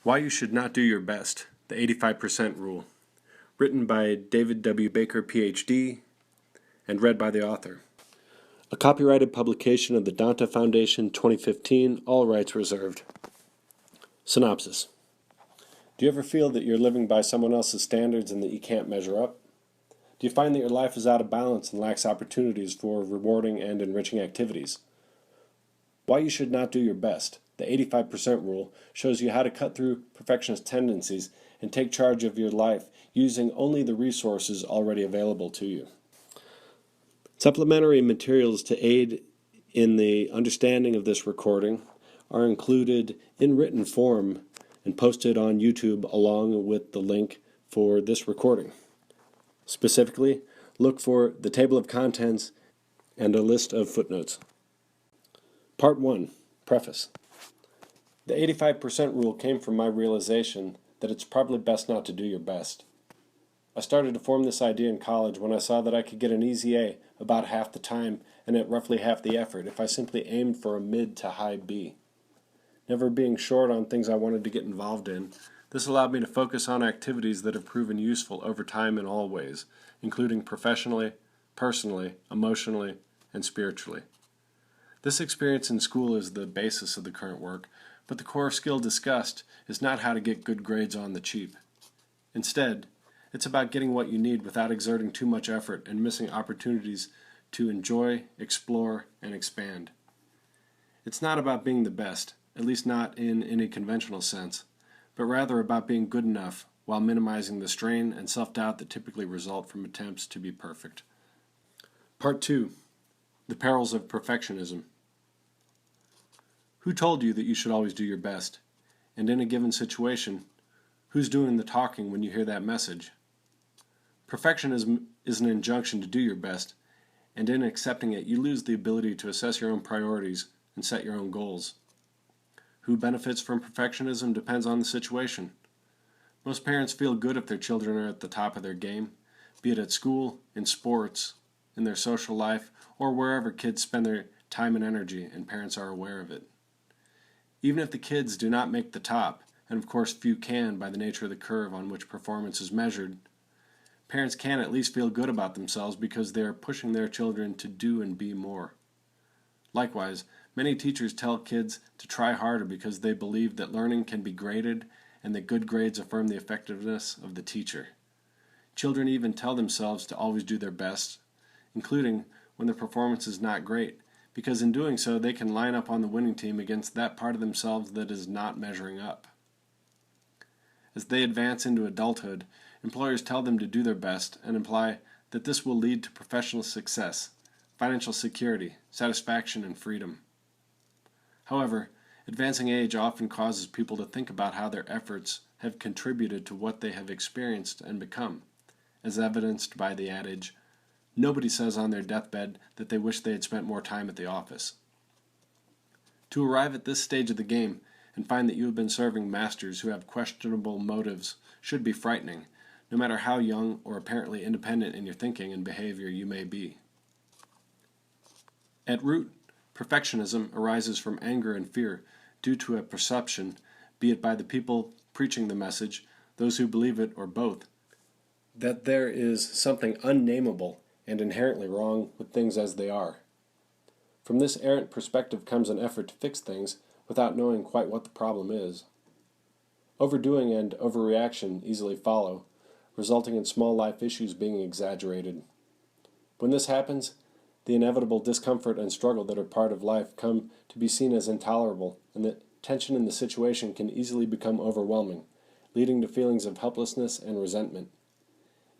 Why You Should Not Do Your Best, the 85% Rule, written by David W. Baker, Ph.D., and read by the author. A copyrighted publication of the Danta Foundation, 2015, all rights reserved. Synopsis. Do you ever feel that you're living by someone else's standards and that you can't measure up? Do you find that your life is out of balance and lacks opportunities for rewarding and enriching activities? Why You Should Not Do Your Best, the 85% Rule, shows you how to cut through perfectionist tendencies and take charge of your life using only the resources already available to you. Supplementary materials to aid in the understanding of this recording are included in written form and posted on YouTube along with the link for this recording. Specifically, look for the table of contents and a list of footnotes. Part 1. Preface. The 85% rule came from my realization that it's probably best not to do your best. I started to form this idea in college when I saw that I could get an easy A about half the time and at roughly half the effort if I simply aimed for a mid to high B. Never being short on things I wanted to get involved in, this allowed me to focus on activities that have proven useful over time in all ways, including professionally, personally, emotionally, and spiritually. This experience in school is the basis of the current work, but the core skill discussed is not how to get good grades on the cheap. Instead, it's about getting what you need without exerting too much effort and missing opportunities to enjoy, explore, and expand. It's not about being the best, at least not in any conventional sense, but rather about being good enough while minimizing the strain and self-doubt that typically result from attempts to be perfect. Part 2. The perils of perfectionism. Who told you that you should always do your best? And in a given situation, who's doing the talking when you hear that message? Perfectionism is an injunction to do your best, and in accepting it, you lose the ability to assess your own priorities and set your own goals. Who benefits from perfectionism depends on the situation. Most parents feel good if their children are at the top of their game, be it at school, in sports, in their social life, or wherever kids spend their time and energy, and parents are aware of it. Even if the kids do not make the top, and of course few can by the nature of the curve on which performance is measured, parents can at least feel good about themselves because they are pushing their children to do and be more. Likewise, many teachers tell kids to try harder because they believe that learning can be graded and that good grades affirm the effectiveness of the teacher. Children even tell themselves to always do their best, including when the performance is not great, because in doing so they can line up on the winning team against that part of themselves that is not measuring up. As they advance into adulthood, employers tell them to do their best and imply that this will lead to professional success, financial security, satisfaction, and freedom. However, advancing age often causes people to think about how their efforts have contributed to what they have experienced and become, as evidenced by the adage, "Nobody says on their deathbed that they wish they had spent more time at the office." To arrive at this stage of the game and find that you have been serving masters who have questionable motives should be frightening, no matter how young or apparently independent in your thinking and behavior you may be. At root, perfectionism arises from anger and fear due to a perception, be it by the people preaching the message, those who believe it, or both, that there is something unnameable and inherently wrong with things as they are. From this errant perspective comes an effort to fix things without knowing quite what the problem is. Overdoing and overreaction easily follow, resulting in small life issues being exaggerated. When this happens, the inevitable discomfort and struggle that are part of life come to be seen as intolerable, and the tension in the situation can easily become overwhelming, leading to feelings of helplessness and resentment.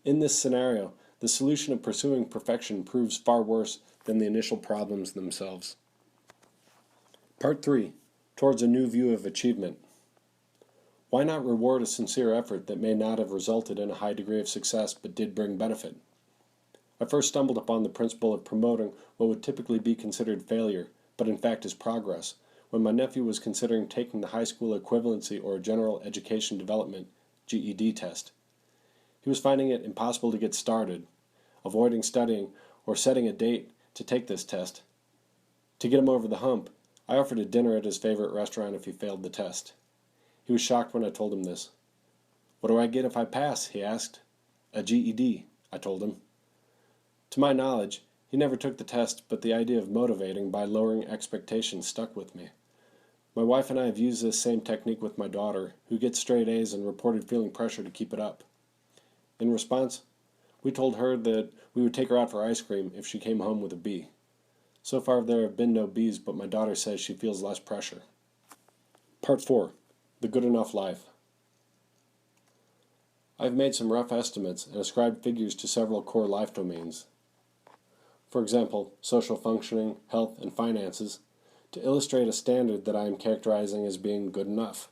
In this scenario, the solution of pursuing perfection proves far worse than the initial problems themselves. Part 3. Towards a New View of Achievement. Why not reward a sincere effort that may not have resulted in a high degree of success but did bring benefit? I first stumbled upon the principle of promoting what would typically be considered failure, but in fact is progress, when my nephew was considering taking the high school equivalency or general education development GED test. He was finding it impossible to get started, avoiding studying, or setting a date to take this test. To get him over the hump, I offered a dinner at his favorite restaurant if he failed the test. He was shocked when I told him this. "What do I get if I pass?" he asked. "A GED," I told him. To my knowledge, he never took the test, but the idea of motivating by lowering expectations stuck with me. My wife and I have used this same technique with my daughter, who gets straight A's and reported feeling pressure to keep it up. In response, we told her that we would take her out for ice cream if she came home with a B. So far there have been no B's, but my daughter says she feels less pressure. Part 4. The Good Enough Life. I have made some rough estimates and ascribed figures to several core life domains. For example, social functioning, health, and finances, to illustrate a standard that I am characterizing as being good enough.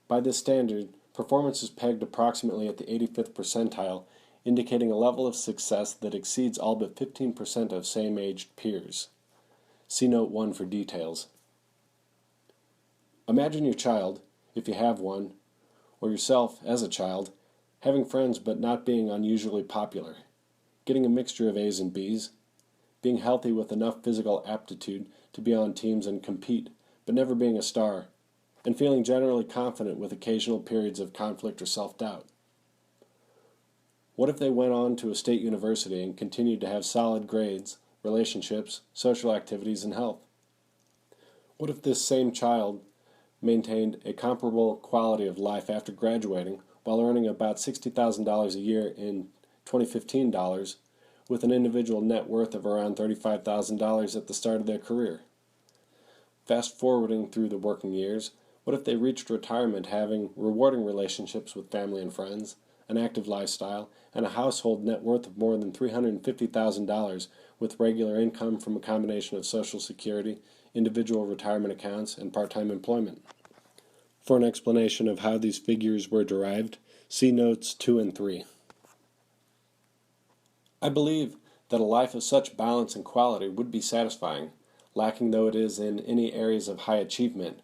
By this standard, performance is pegged approximately at the 85th percentile, indicating a level of success that exceeds all but 15% of same-aged peers. See Note 1 for details. Imagine your child, if you have one, or yourself as a child, having friends but not being unusually popular, getting a mixture of A's and B's, being healthy with enough physical aptitude to be on teams and compete, but never being a star, and feeling generally confident with occasional periods of conflict or self-doubt. What if they went on to a state university and continued to have solid grades, relationships, social activities, and health? What if this same child maintained a comparable quality of life after graduating while earning about $60,000 a year in 2015 dollars, with an individual net worth of around $35,000 at the start of their career? Fast forwarding through the working years, what if they reached retirement having rewarding relationships with family and friends, an active lifestyle, and a household net worth of more than $350,000 with regular income from a combination of Social Security, individual retirement accounts, and part-time employment? For an explanation of how these figures were derived, see Notes 2 and 3. I believe that a life of such balance and quality would be satisfying, lacking though it is in any areas of high achievement,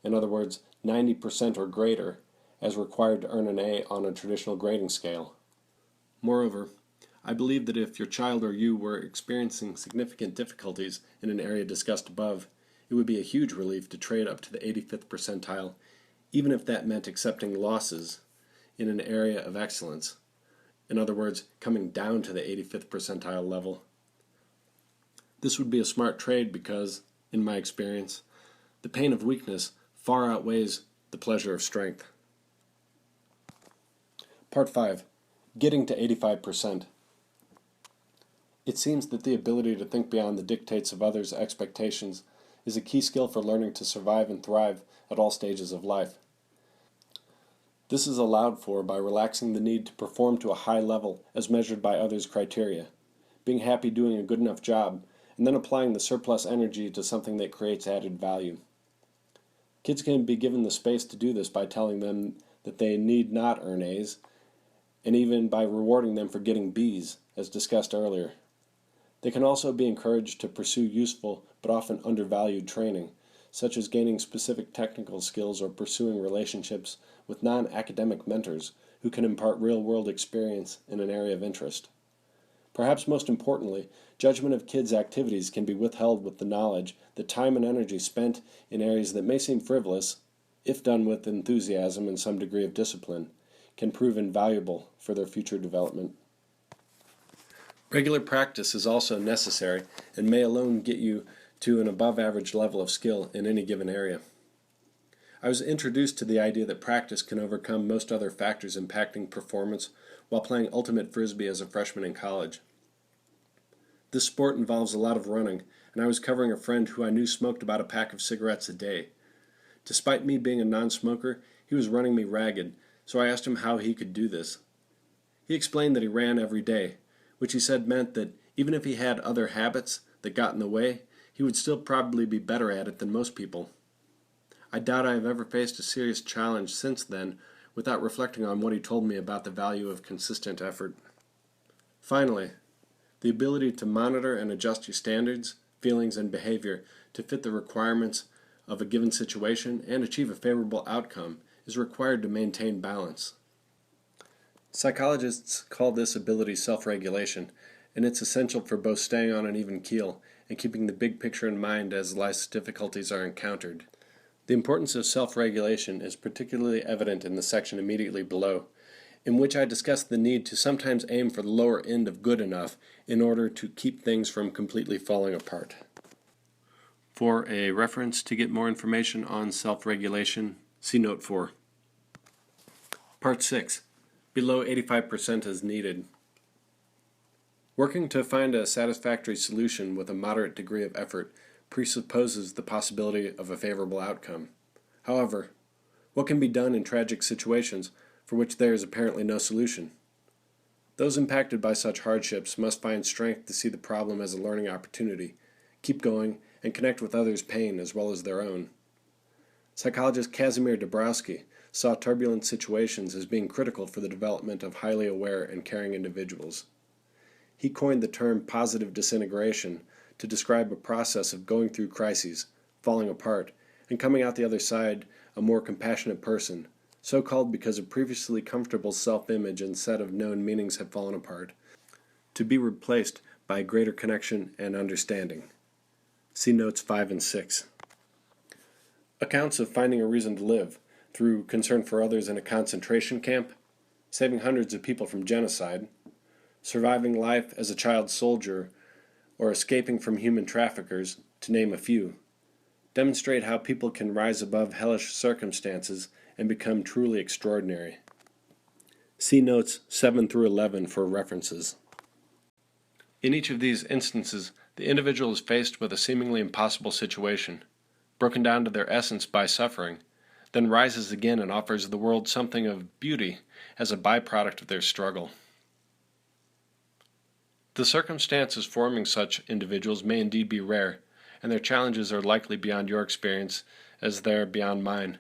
in other words, 90% or greater, as required to earn an A on a traditional grading scale. Moreover, I believe that if your child or you were experiencing significant difficulties in an area discussed above, it would be a huge relief to trade up to the 85th percentile, even if that meant accepting losses in an area of excellence. In other words, coming down to the 85th percentile level. This would be a smart trade because, in my experience, the pain of weakness far outweighs the pleasure of strength. Part 5. Getting to 85%. It seems that the ability to think beyond the dictates of others' expectations is a key skill for learning to survive and thrive at all stages of life. This is allowed for by relaxing the need to perform to a high level as measured by others' criteria, being happy doing a good enough job, and then applying the surplus energy to something that creates added value. Kids can be given the space to do this by telling them that they need not earn A's, and even by rewarding them for getting B's, as discussed earlier. They can also be encouraged to pursue useful but often undervalued training, such as gaining specific technical skills or pursuing relationships with non-academic mentors who can impart real-world experience in an area of interest. Perhaps most importantly, judgment of kids' activities can be withheld with the knowledge that time and energy spent in areas that may seem frivolous, if done with enthusiasm and some degree of discipline, can prove invaluable for their future development. Regular practice is also necessary and may alone get you to an above-average level of skill in any given area. I was introduced to the idea that practice can overcome most other factors impacting performance while playing ultimate frisbee as a freshman in college. This sport involves a lot of running, and I was covering a friend who I knew smoked about a pack of cigarettes a day. Despite me being a non-smoker, he was running me ragged, so I asked him how he could do this. He explained that he ran every day, which he said meant that even if he had other habits that got in the way, he would still probably be better at it than most people. I doubt I have ever faced a serious challenge since then without reflecting on what he told me about the value of consistent effort. Finally, the ability to monitor and adjust your standards, feelings, and behavior to fit the requirements of a given situation and achieve a favorable outcome is required to maintain balance. Psychologists call this ability self-regulation, and it's essential for both staying on an even keel and keeping the big picture in mind as life's difficulties are encountered. The importance of self-regulation is particularly evident in the section immediately below, in which I discuss the need to sometimes aim for the lower end of good enough in order to keep things from completely falling apart. For a reference to get more information on self-regulation, see Note 4. Part 6. Below 85% is needed. Working to find a satisfactory solution with a moderate degree of effort presupposes the possibility of a favorable outcome. However, what can be done in tragic situations for which there is apparently no solution? Those impacted by such hardships must find strength to see the problem as a learning opportunity, keep going, and connect with others' pain as well as their own. Psychologist Kazimir Dabrowski saw turbulent situations as being critical for the development of highly aware and caring individuals. He coined the term positive disintegration to describe a process of going through crises, falling apart, and coming out the other side a more compassionate person, so called because a previously comfortable self-image and set of known meanings had fallen apart, to be replaced by greater connection and understanding. See Notes 5 and 6. Accounts of finding a reason to live, through concern for others in a concentration camp, saving hundreds of people from genocide, surviving life as a child soldier, or escaping from human traffickers, to name a few, demonstrate how people can rise above hellish circumstances and become truly extraordinary. See Notes 7 through 11 for references. In each of these instances, the individual is faced with a seemingly impossible situation, broken down to their essence by suffering, then rises again and offers the world something of beauty as a byproduct of their struggle. The circumstances forming such individuals may indeed be rare, and their challenges are likely beyond your experience as they're beyond mine.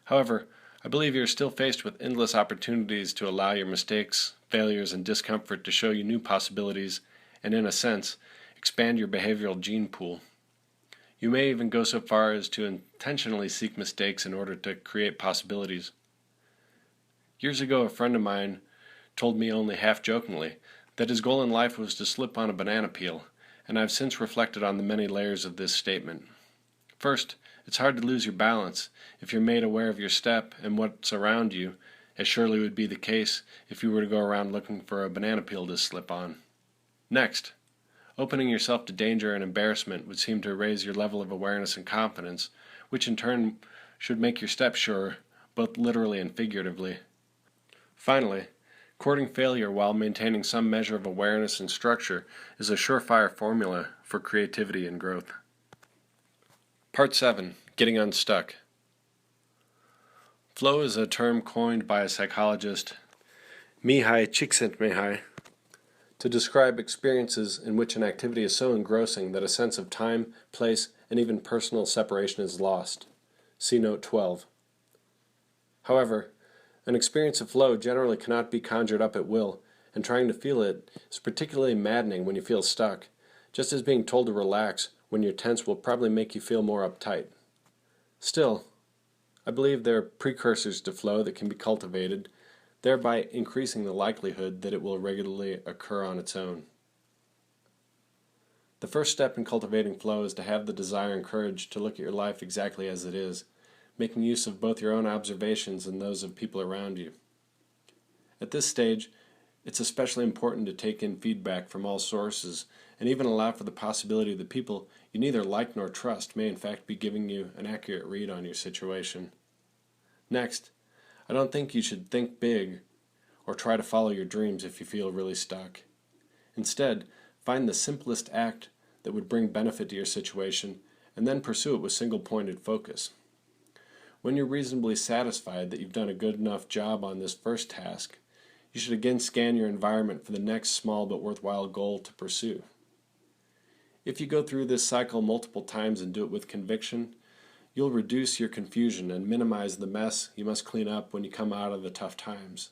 However, I believe you're still faced with endless opportunities to allow your mistakes, failures, and discomfort to show you new possibilities and, in a sense, expand your behavioral gene pool. You may even go so far as to intentionally seek mistakes in order to create possibilities. Years ago, a friend of mine told me only half-jokingly that his goal in life was to slip on a banana peel, and I've since reflected on the many layers of this statement. First, it's hard to lose your balance if you're made aware of your step and what's around you, as surely would be the case if you were to go around looking for a banana peel to slip on. Next, opening yourself to danger and embarrassment would seem to raise your level of awareness and confidence, which in turn should make your step surer, both literally and figuratively. Finally, courting failure while maintaining some measure of awareness and structure is a surefire formula for creativity and growth. Part 7. Getting Unstuck. Flow is a term coined by a psychologist, Mihai Csikszentmihalyi, to describe experiences in which an activity is so engrossing that a sense of time, place, and even personal separation is lost. See Note 12. However, an experience of flow generally cannot be conjured up at will, and trying to feel it is particularly maddening when you feel stuck, just as being told to relax when you're tense will probably make you feel more uptight. Still, I believe there are precursors to flow that can be cultivated, thereby increasing the likelihood that it will regularly occur on its own. The first step in cultivating flow is to have the desire and courage to look at your life exactly as it is, making use of both your own observations and those of people around you. At this stage, it's especially important to take in feedback from all sources and even allow for the possibility that people you neither like nor trust may in fact be giving you an accurate read on your situation. Next, I don't think you should think big or try to follow your dreams if you feel really stuck. Instead, find the simplest act that would bring benefit to your situation and then pursue it with single-pointed focus. When you're reasonably satisfied that you've done a good enough job on this first task, you should again scan your environment for the next small but worthwhile goal to pursue. If you go through this cycle multiple times and do it with conviction, you'll reduce your confusion and minimize the mess you must clean up when you come out of the tough times.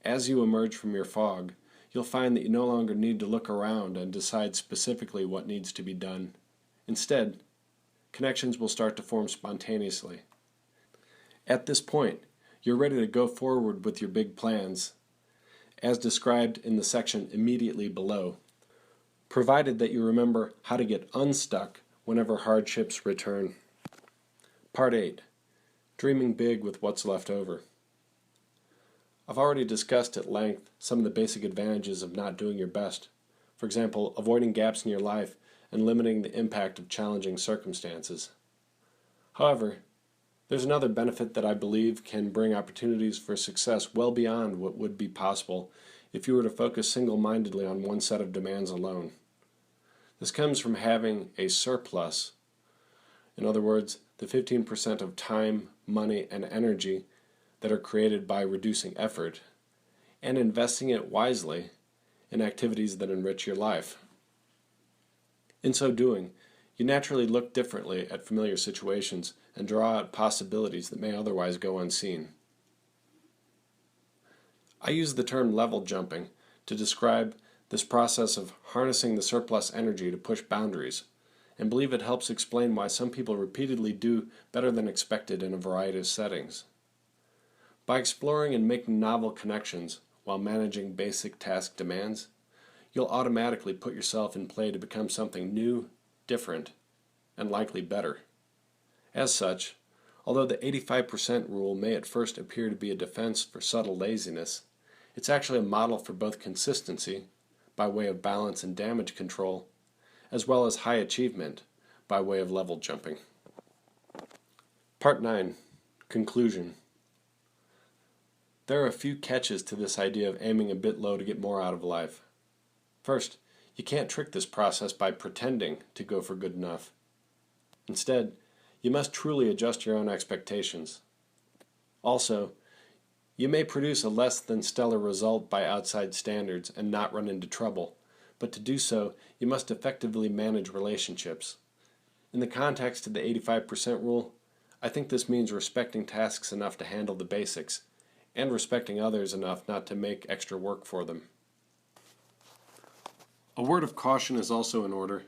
As you emerge from your fog, you'll find that you no longer need to look around and decide specifically what needs to be done. Instead, connections will start to form spontaneously. At this point, you're ready to go forward with your big plans, as described in the section immediately below, provided that you remember how to get unstuck whenever hardships return. Part 8. Dreaming big with what's left over. I've already discussed at length some of the basic advantages of not doing your best. For example, avoiding gaps in your life and limiting the impact of challenging circumstances. However, there's another benefit that I believe can bring opportunities for success well beyond what would be possible if you were to focus single-mindedly on one set of demands alone. This comes from having a surplus. In other words, the 15% of time, money, and energy that are created by reducing effort, and investing it wisely in activities that enrich your life. In so doing, you naturally look differently at familiar situations and draw out possibilities that may otherwise go unseen. I use the term level jumping to describe this process of harnessing the surplus energy to push boundaries, and believe it helps explain why some people repeatedly do better than expected in a variety of settings. By exploring and making novel connections while managing basic task demands, you'll automatically put yourself in play to become something new, different, and likely better. As such, although the 85% rule may at first appear to be a defense for subtle laziness, it's actually a model for both consistency, by way of balance and damage control, as well as high achievement, by way of level jumping. Part 9. Conclusion. There are a few catches to this idea of aiming a bit low to get more out of life. First, you can't trick this process by pretending to go for good enough. Instead, you must truly adjust your own expectations. Also, you may produce a less than stellar result by outside standards and not run into trouble, but to do so, you must effectively manage relationships. In the context of the 85% rule, I think this means respecting tasks enough to handle the basics, and respecting others enough not to make extra work for them. A word of caution is also in order.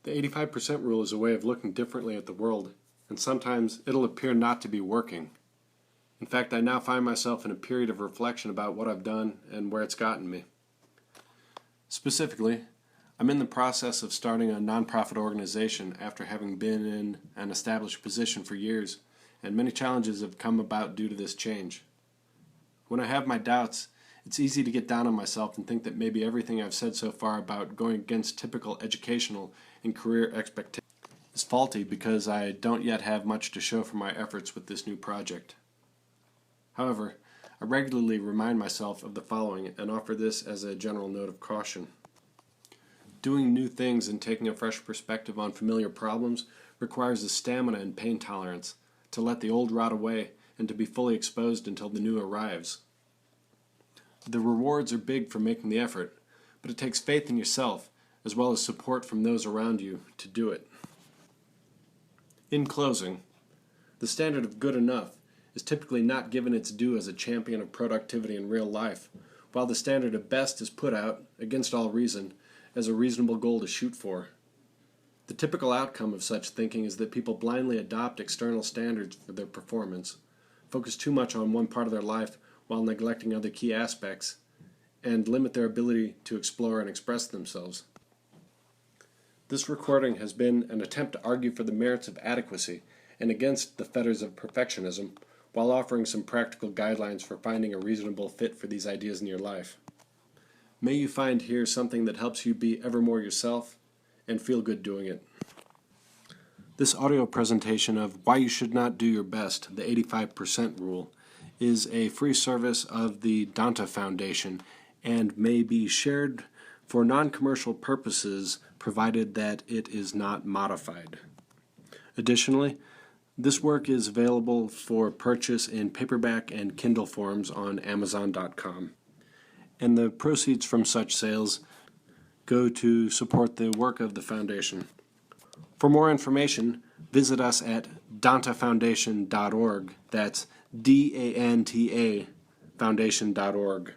The 85% rule is a way of looking differently at the world, and sometimes it'll appear not to be working. In fact, I now find myself in a period of reflection about what I've done and where it's gotten me. Specifically, I'm in the process of starting a nonprofit organization after having been in an established position for years, and many challenges have come about due to this change. When I have my doubts, it's easy to get down on myself and think that maybe everything I've said so far about going against typical educational and career expectations is faulty because I don't yet have much to show for my efforts with this new project. However, I regularly remind myself of the following and offer this as a general note of caution. Doing new things and taking a fresh perspective on familiar problems requires the stamina and pain tolerance to let the old rot away and to be fully exposed until the new arrives. The rewards are big for making the effort, but it takes faith in yourself as well as support from those around you to do it. In closing, the standard of good enough is typically not given its due as a champion of productivity in real life, while the standard of best is put out, against all reason, as a reasonable goal to shoot for. The typical outcome of such thinking is that people blindly adopt external standards for their performance, focus too much on one part of their life while neglecting other key aspects, and limit their ability to explore and express themselves. This recording has been an attempt to argue for the merits of adequacy and against the fetters of perfectionism, while offering some practical guidelines for finding a reasonable fit for these ideas in your life. May you find here something that helps you be ever more yourself and feel good doing it. This audio presentation of Why You Should Not Do Your Best, the 85% Rule, is a free service of the Danta Foundation and may be shared for non-commercial purposes provided that it is not modified. Additionally, this work is available for purchase in paperback and Kindle forms on Amazon.com, and the proceeds from such sales go to support the work of the Foundation. For more information, visit us at dantafoundation.org. That's DANTA foundation.org.